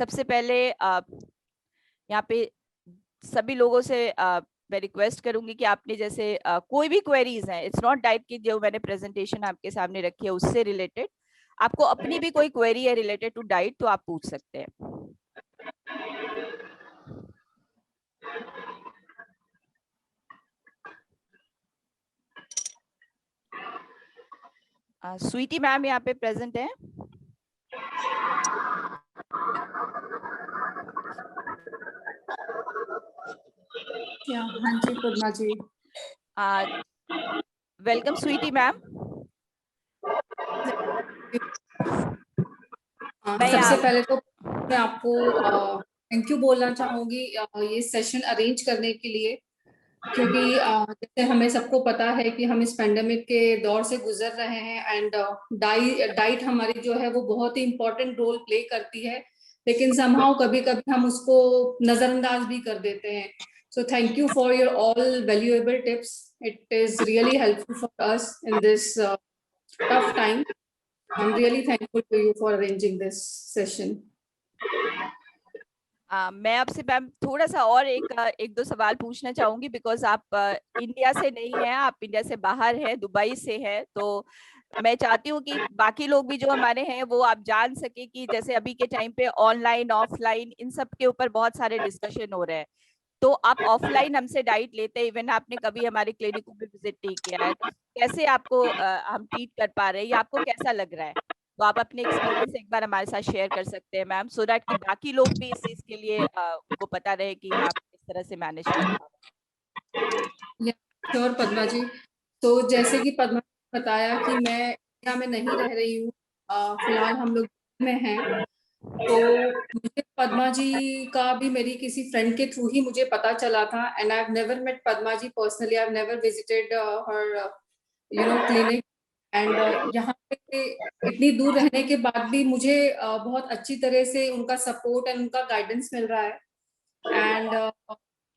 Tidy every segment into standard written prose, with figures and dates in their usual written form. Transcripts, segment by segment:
सबसे पहले यहाँ पे सभी लोगों से मैं रिक्वेस्ट करूंगी कि आपने जैसे कोई भी क्वेरीज हैं, इट्स नॉट डाइट की जो मैंने प्रेजेंटेशन आपके सामने रखी है उससे रिलेटेड, आपको अपनी भी कोई क्वेरी है रिलेटेड टू डाइट तो आप पूछ सकते हैं। स्वीटी मैम यहाँ पे प्रेजेंट है। हाँ जी पद्मा जी, वेलकम स्वीटी मैम। सबसे पहले तो मैं आपको थैंक यू बोलना चाहूंगी ये सेशन अरेंज करने के लिए, क्योंकि जैसे हमें सबको पता है कि हम इस पेंडेमिक के दौर से गुजर रहे हैं एंड डाइट हमारी जो है वो बहुत ही इम्पोर्टेंट रोल प्ले करती है, लेकिन समहाउ कभी कभी हम उसको नजरअंदाज भी कर देते हैं। So thank you for your all valuable tips, it is really helpful for us in this tough time. I'm really thankful to you for arranging this session. मैं आपसे मैम थोड़ा सा और एक दो सवाल पूछना चाहूंगी, बिकॉज आप इंडिया से नहीं हैं, आप इंडिया से बाहर हैं, दुबई से हैं, तो मैं चाहती हूँ कि बाकी लोग भी जो हमारे हैं वो आप जान सके कि जैसे अभी के टाइम पे ऑनलाइन ऑफलाइन इन सब के ऊपर बहुत सारे डिस्कशन हो रहे हैं, तो आप ऑफलाइन हमसे डाइट लेते हैं, इवन आपने कभी हमारे क्लिनिक को भी विजिट नहीं किया है, तो कैसे आपको हम ट्रीट कर पा रहे हैं या आपको कैसा लग रहा है, तो आप अपने एक्सपीरियंस एक बार हमारे साथ शेयर कर सकते हैं मैम, सो दैट कि बाकी लोग भी इस चीज के लिए उनको पता रहे कि हाँ किस तरह से मैनेज कर पा रहे हैं। श्योर पद्मा जी। तो जैसे कि पद्मा जी ने बताया कि मैं इंडिया में नहीं रह रही हूँ, फिलहाल हम लोग में हैं, तो मुझे पद्मा जी का भी मेरी किसी फ्रेंड के थ्रू ही मुझे पता चला था, and I have never met Padma ji personally, I have never visited her clinic, and यहाँ पे इतनी दूर रहने के बाद भी मुझे बहुत अच्छी तरह से उनका सपोर्ट एंड उनका गाइडेंस मिल रहा है। एंड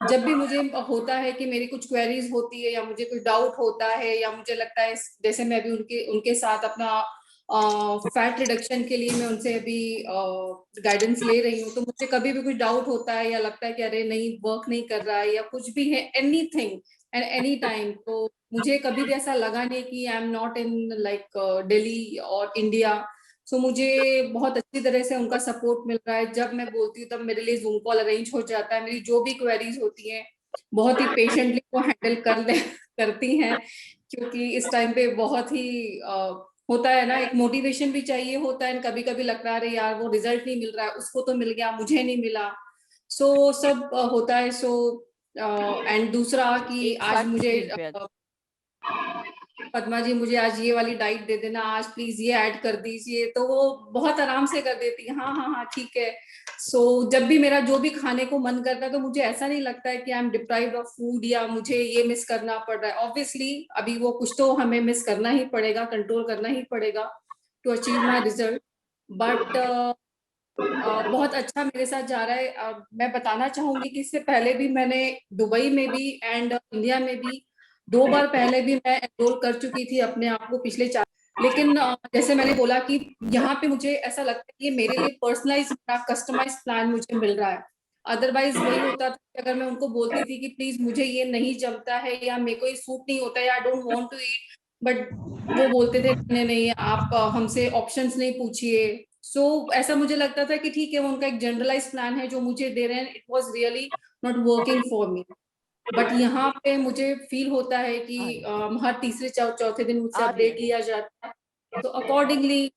जब भी मुझे होता है कि मेरी कुछ क्वेरीज होती है या मुझे कुछ डाउट होता है या मुझे लगता है जैसे मैं अभी उनके उनके साथ अपना फैट रिडक्शन के लिए मैं उनसे अभी गाइडेंस ले रही हूँ, तो मुझे कभी भी कुछ डाउट होता है या लगता है कि अरे नहीं वर्क नहीं कर रहा है या कुछ भी है, एनीथिंग एंड एनी टाइम, तो मुझे कभी भी ऐसा लगा नहीं कि I am not in like Delhi और इंडिया। सो मुझे बहुत अच्छी तरह से उनका सपोर्ट मिल रहा है, जब मैं बोलती हूँ तब मेरे लिए जूम कॉल अरेंज हो जाता है, मेरी जो भी क्वेरीज होती हैं बहुत ही पेशेंटली वो हैंडल करती हैं, क्योंकि इस टाइम पे बहुत ही होता है ना, एक मोटिवेशन भी चाहिए होता है, कभी कभी लगता है अरे यार वो रिजल्ट नहीं मिल रहा है, उसको तो मिल गया मुझे नहीं मिला, सो सब होता है। सो एंड दूसरा कि एक आज साथ मुझे जी जी पद्मा जी मुझे आज ये वाली डाइट दे देना, आज प्लीज ये ऐड कर दीजिए, तो वो बहुत आराम से कर देती है, हाँ हाँ हाँ ठीक है। सो जब भी मेरा जो भी खाने को मन करता है तो मुझे ऐसा नहीं लगता है कि I am deprived of food या मुझे ये मिस करना पड़ रहा है। ऑब्वियसली अभी वो कुछ तो हमें मिस करना ही पड़ेगा, कंट्रोल करना ही पड़ेगा to achieve my result, but बहुत अच्छा मेरे साथ जा रहा है। मैं बताना चाहूंगी कि इससे पहले भी मैंने दुबई में भी एंड इंडिया में भी 2 बार पहले भी मैं एनरोल कर चुकी थी अपने आप को पिछले 4, लेकिन जैसे मैंने बोला कि यहाँ पे मुझे ऐसा लगता है कि ये मेरे लिए पर्सनलाइज कस्टमाइज प्लान मुझे मिल रहा है। अदरवाइज वही होता था कि अगर मैं उनको बोलती थी कि प्लीज मुझे ये नहीं जमता है या मेरे को ये सूट नहीं होता है या I don't want to eat, but वो बोलते थे नहीं नहीं आप हमसे ऑप्शंस नहीं पूछिए। सो ऐसा मुझे लगता था कि ठीक है वो उनका एक जनरलाइज प्लान है जो मुझे दे रहे हैं, it was really not working for me, but यहाँ पे मुझे फील होता है कि हर तीसरे चौथे दिन मुझसे अपडेट लिया जाता है, तो अकॉर्डिंगली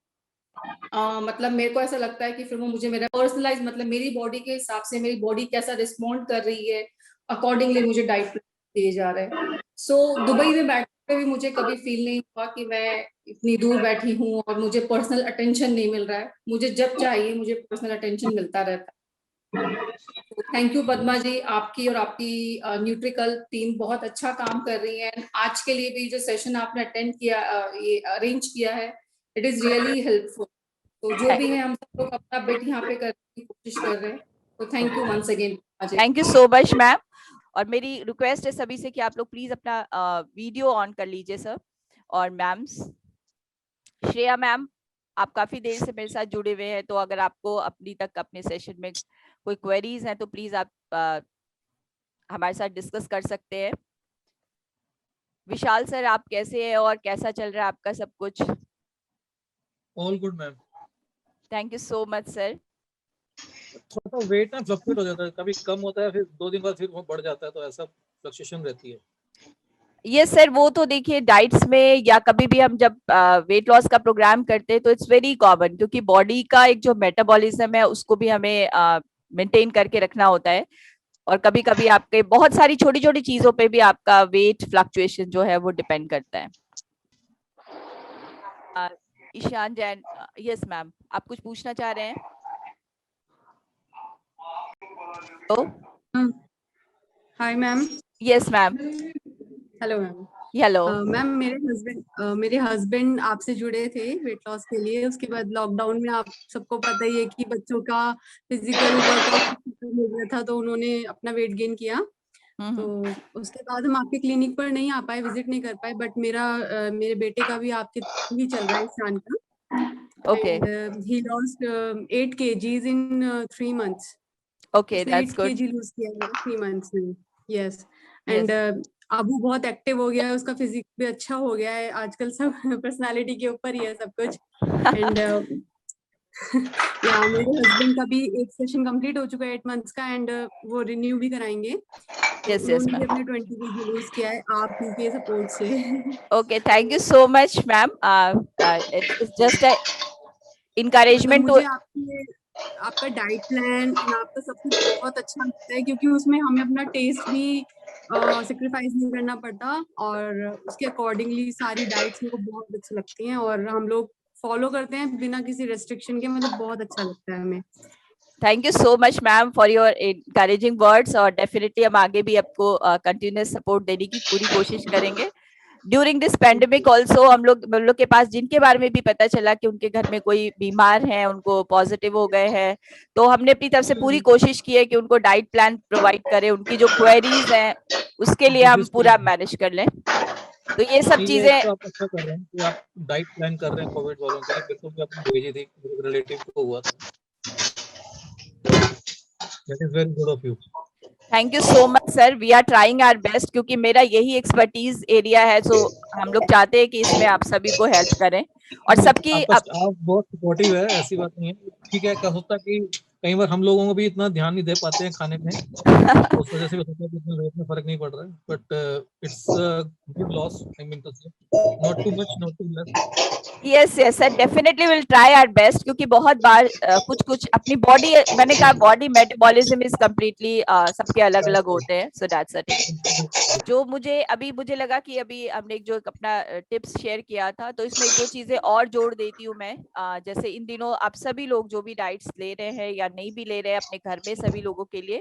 मतलब मेरे को ऐसा लगता है कि फिर वो मुझे मेरा पर्सनलाइज मतलब मेरी बॉडी के हिसाब से मेरी बॉडी कैसा रिस्पॉन्ड कर रही है अकॉर्डिंगली मुझे डाइट दिए जा रहे हैं। सो दुबई में बैठे भी मुझे कभी फील नहीं हुआ कि मैं इतनी दूर बैठी हूँ और मुझे पर्सनल अटेंशन नहीं मिल रहा है, मुझे जब चाहिए मुझे पर्सनल अटेंशन मिलता रहता है। थैंक यू पद्मा जी, आपकी और आपकी न्यूट्रिकल टीम बहुत अच्छा काम कर रही है। आज के लिए भी जो सेशन आपने अटेंड किया ये अरेंज किया है, इट इज रियली हेल्पफुल। तो जो भी है हम सब लोग अपना बिट यहाँ पे करने की कोशिश कर रहे हैं, तो thank you once again. Thank you so much ma'am, और मेरी रिक्वेस्ट है सभी से कि आप लोग प्लीज अपना वीडियो ऑन कर लीजिए सर, और मैम्स श्रेया मैम आप काफी देर से मेरे साथ जुड़े हुए हैं, तो अगर आपको अभी तक अपने सेशन में कोई क्वेरीज हैं तो प्लीज आप हमारे साथ डिस्कस कर सकते हैं। विशाल सर, आप कैसे हैं और कैसा चल रहा है आपका सब कुछ? All good ma'am. Thank you so much sir. थोड़ा वेट ना फ्लक्चुएट हो जाता है, कभी कम होता है, फिर 2 दिन बाद फिर वो बढ़ जाता है, तो ऐसा फ्लक्चुएशन रहती है। यस सर, वो तो देखिए डाइट्स में या कभी भी हम जब वेट लॉस का प्रोग्राम करते हैं तो इट्स वेरी कॉमन, क्योंकि बॉडी का एक जो मेटाबॉलिज्म है उसको भी हमें मेंटेन करके रखना होता है। और कभी कभी आपके बहुत सारी छोटी छोटी चीजों पे भी आपका वेट फ्लक्चुएशन जो है वो डिपेंड करता है। ईशान जैन, यस मैम, आप कुछ पूछना चाह रहे हैं? Hi ma'am. Yes ma'am. Hello ma'am. Hello ma'am, मेरे हस्बैंड आपसे जुड़े थे वेट लॉस के लिए। उसके बाद लॉकडाउन में आप सबको पता ही है कि बच्चों का फिजिकल वर्कआउट हो गया था, तो उन्होंने अपना वेट गेन किया। तो उसके बाद हम आपके क्लिनिक पर नहीं आ पाए, विजिट नहीं कर पाए, बट मेरे बेटे का भी आपके ही चल रहा है, ईशान का। Okay and he lost 8 kgs in 3 months। Okay, उसने दैट्स 8 गुड। kg लूज किया है 3 months में। यस। यस एंड अब वो बहुत एक्टिव हो गया है, उसका फिजिक भी अच्छा हो गया है। आजकल सब पर्सनालिटी के ऊपर ही है सब कुछ। एंड या मेरे हस्बैंड का भी एक सेशन कंप्लीट हो चुका है 8 months का, एंड वो रिन्यू भी कराएंगे। तो यस यस उन्होंने भी मैम। अपने 20 kg लूज किया है आप ही के सपोर्ट से। Okay, thank you so much ma'am. It's just a मतलब encouragement to मुझे आपका डाइट प्लान एंड आपका सब कुछ बहुत अच्छा लगता है, क्योंकि उसमें हमें अपना टेस्ट भी सेक्रीफाइस नहीं करना पड़ता, और उसके अकॉर्डिंगली सारी डाइट्स मेरे को बहुत अच्छी लगती हैं और हम लोग फॉलो करते हैं बिना किसी रेस्ट्रिक्शन के। मतलब बहुत अच्छा लगता है हमें। Thank you so much ma'am for your encouraging words, और डेफिनेटली हम आगे भी आपको कंटिन्यूस सपोर्ट देने की पूरी कोशिश करेंगे। ड्यूरिंग दिस पैंडेमिक ऑल्सो हम लोग के पास जिनके बारे में भी पता चला कि उनके घर में कोई बीमार है, उनको पॉजिटिव हो गए हैं, तो हमने अपनी तरफ से पूरी कोशिश की है कि उनको डाइट प्लान प्रोवाइड करें, उनकी जो क्वेरीज हैं उसके लिए हम पूरा मैनेज कर लें। तो ये सब ये चीजें तो आप अच्छा कर रहे हैं कि आप डाइट प्लान कर रहे हैं कोविड वालों के लिए। बिल्कुल भी आपने भेजी थी, रिलेटिव को हुआ था। That is very good of you. Thank you so much sir, we are trying our best, क्योंकि मेरा यही एक्सपर्टीज एरिया है। सो हम लोग चाहते हैं कि इसमें आप सभी को हेल्प करें और सबकी आपका स्टाफ बहुत सपोर्टिव है, ऐसी बात नहीं है। ठीक है, क्या होता है कि कई बार हम लोगों को भी इतना ध्यान नहीं दे पाते हैं खाने में, उस वजह से भी होता है कि इतना वेट में फर्क नहीं पड़ रहा है। But it's good loss, I mean to say not too much, not too less. Yes yes sir, definitely will try our best, क्योंकि बहुत बार कुछ कुछ अपनी बॉडी, मैंने कहा बॉडी मेटाबॉलिज्म इज कम्प्लीटली सबके अलग अलग होते हैं। So that's it. जो मुझे लगा कि अभी हमने एक जो अपना टिप्स शेयर किया था, तो इसमें एक दो चीजें और जोड़ देती हूँ मैं। जैसे इन दिनों आप सभी लोग जो भी डाइट्स ले रहे हैं या नहीं भी ले रहे हैं अपने घर में, सभी लोगों के लिए,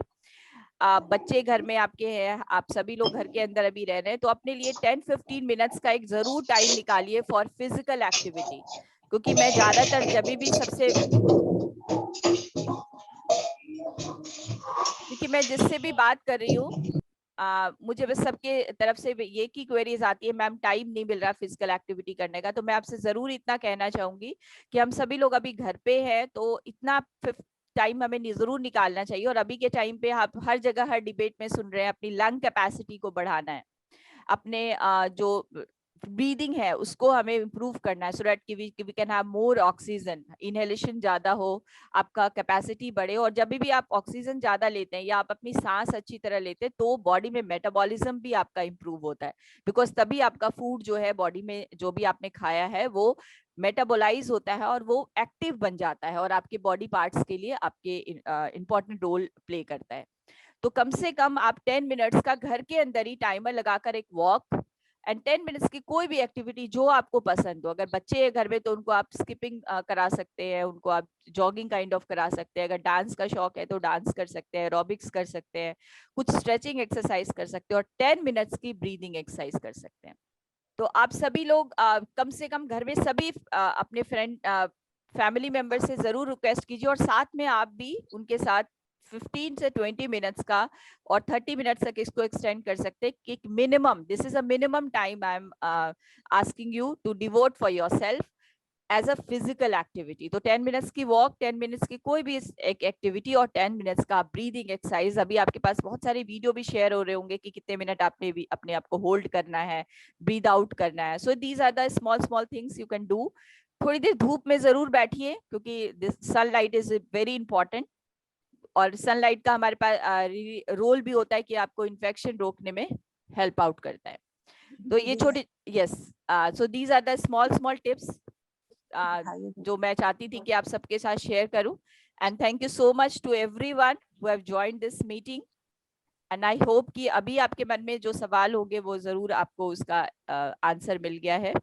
बच्चे घर में आपके हैं, आप सभी लोग घर के अंदर अभी रह रहे हैं, तो अपने लिए 10-15 मिनट्स का एक जरूर टाइम निकालिए फॉर फिजिकल एक्टिविटी। क्योंकि मैं ज्यादातर जब भी सबसे, क्योंकि मैं जिससे भी बात कर रही हूँ, मुझे बस सबके तरफ से ये की क्वेरीज आती है, मैम टाइम नहीं मिल रहा फिजिकल एक्टिविटी करने का। तो मैं आपसे जरूर इतना कहना चाहूंगी कि हम सभी लोग अभी घर पे हैं, तो इतना टाइम हमें जरूर निकालना चाहिए। और अभी के टाइम पे आप हर जगह हर डिबेट में सुन रहे हैं, अपनी लंग कैपेसिटी को बढ़ाना है, अपने जो ब्रीदिंग है उसको हमें इम्प्रूव करना है, so that we can have more oxygen, inhalation ज्यादा हो, आपका कैपेसिटी बढ़े। और जब भी आप ऑक्सीजन ज्यादा लेते हैं या आप अपनी सांस अच्छी तरह लेते हैं, तो बॉडी में मेटाबॉलिज्म भी आपका इम्प्रूव होता है, बिकॉज तभी आपका फूड जो है बॉडी में जो भी आपने खाया है वो मेटाबोलाइज होता है और वो एक्टिव बन जाता है और आपके बॉडी पार्ट्स के लिए आपके इंपॉर्टेंट रोल प्ले करता है। तो कम से कम आप 10 मिनट्स का घर के अंदर ही टाइमर लगाकर एक वॉक एंड 10 मिनट्स की कोई भी एक्टिविटी जो आपको पसंद हो, अगर बच्चे हैं घर में तो उनको आप स्किपिंग करा सकते हैं, उनको आप जॉगिंग काइंड ऑफ करा सकते हैं, अगर डांस का शौक है तो डांस कर सकते हैं, एरोबिक्स कर सकते हैं, कुछ स्ट्रेचिंग एक्सरसाइज कर सकते हैं और 10 मिनट्स की ब्रीदिंग एक्सरसाइज कर सकते हैं। तो आप सभी लोग कम से कम घर में सभी अपने फ्रेंड फैमिली मेंबर से जरूर रिक्वेस्ट कीजिए, और साथ में आप भी उनके साथ 15 से 20 मिनट्स का और 30 मिनट्स तक इसको एक्सटेंड कर सकते हैं कि minimum, this is a minimum time I am asking you to devote for yourself as a physical activity. तो 10 मिनट्स की वॉक, 10 मिनट्स की कोई भी एक एक्टिविटी और 10 मिनट्स का ब्रीदिंग एक्सरसाइज। अभी आपके पास बहुत सारे वीडियो भी शेयर हो रहे होंगे कि कितने मिनट आपने भी अपने आप को होल्ड करना है, ब्रीद आउट करना है। So these are the small small things you can do. थोड़ी देर धूप में जरूर बैठिए क्योंकि सनलाइट इज वेरी इंपॉर्टेंट, और सनलाइट का हमारे पास रोल भी होता है कि आपको इन्फेक्शन रोकने में हेल्प आउट करता है। तो ये छोटे, yes, so these are the small small tips जो मैं चाहती थी कि आप सबके साथ शेयर करूं। And thank you so much to everyone who have joined this meeting. And I hope कि अभी आपके मन में जो सवाल होंगे वो जरूर आपको उसका आंसर मिल गया है।